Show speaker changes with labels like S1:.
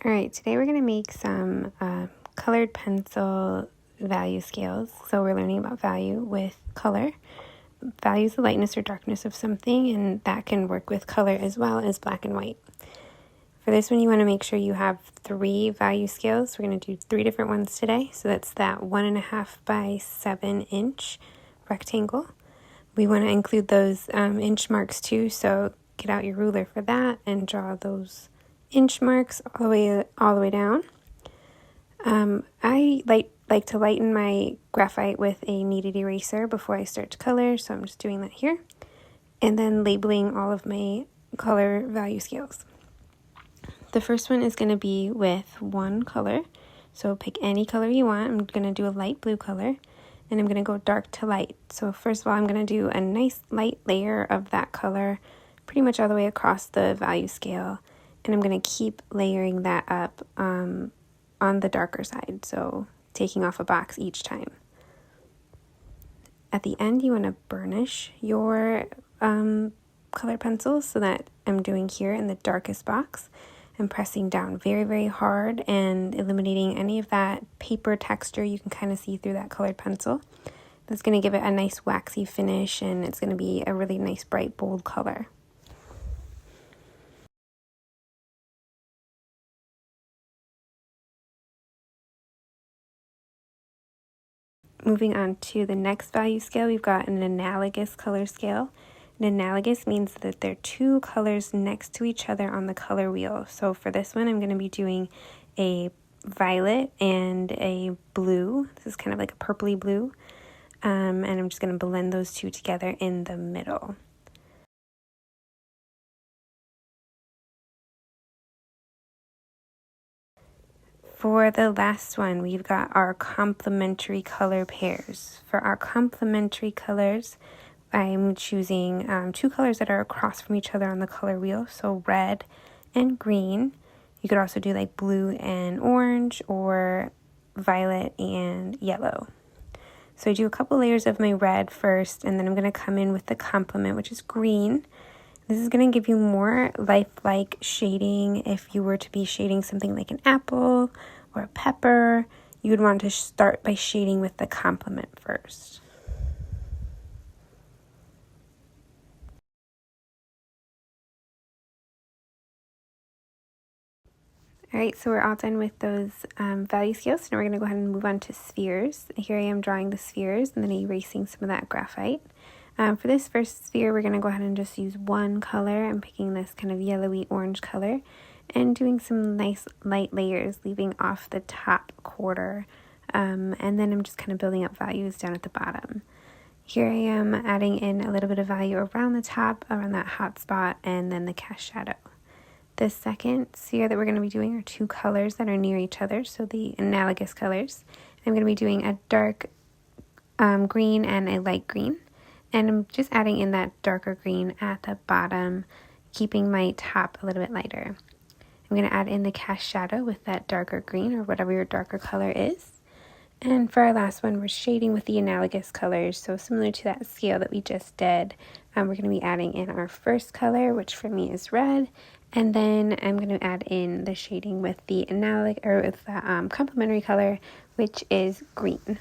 S1: Alright, today we're going to make some colored pencil value scales. So we're learning about value with color. Value is the lightness or darkness of something, and that can work with color as well as black and white. For this one, you want to make sure you have 3 value scales. We're going to do 3 different ones today. So that's that 1.5 by 7 inch rectangle. We want to include those inch marks too, so get out your ruler for that and draw those inch marks all the way down. I like to lighten my graphite with a kneaded eraser before I start to color, so I'm just doing that here. And then labeling all of my color value scales. The first one is going to be with one color, so pick any color you want. I'm going to do a light blue color, and I'm going to go dark to light. So first of all, I'm going to do a nice light layer of that color pretty much all the way across the value scale. And I'm going to keep layering that up on the darker side, so taking off a box each time. At the end, you want to burnish your color pencils, so that I'm doing here in the darkest box. I'm pressing down very, very hard and eliminating any of that paper texture you can kind of see through that colored pencil. That's going to give it a nice waxy finish, and it's going to be a really nice, bright, bold color. Moving on to the next value scale, we've got an analogous color scale. An analogous means that they're 2 colors next to each other on the color wheel. So for this one, I'm going to be doing a violet and a blue. This is kind of like a purpley blue. And I'm just going to blend those 2 together in the middle. For the last one, we've got our complementary color pairs. For our complementary colors, I'm choosing 2 colors that are across from each other on the color wheel, so red and green. You could also do like blue and orange, or violet and yellow. So I do a couple layers of my red first, and then I'm going to come in with the complement, which is green. This is going to give you more lifelike shading. If you were to be shading something like an apple or a pepper, you would want to start by shading with the complement first. Alright, so we're all done with those value scales. Now we're going to go ahead and move on to spheres. Here I am drawing the spheres and then erasing some of that graphite. For this first sphere, we're going to go ahead and just use one color. I'm picking this kind of yellowy orange color and doing some nice light layers, leaving off the top quarter. And then I'm just kind of building up values down at the bottom. Here I am adding in a little bit of value around the top, around that hot spot, and then the cast shadow. The second sphere that we're going to be doing are 2 colors that are near each other, so the analogous colors. I'm going to be doing a dark green and a light green. And I'm just adding in that darker green at the bottom, keeping my top a little bit lighter. I'm going to add in the cast shadow with that darker green, or whatever your darker color is. And for our last one, we're shading with the analogous colors. So similar to that scale that we just did, we're going to be adding in our first color, which for me is red. And then I'm going to add in the shading with the complementary color, which is green.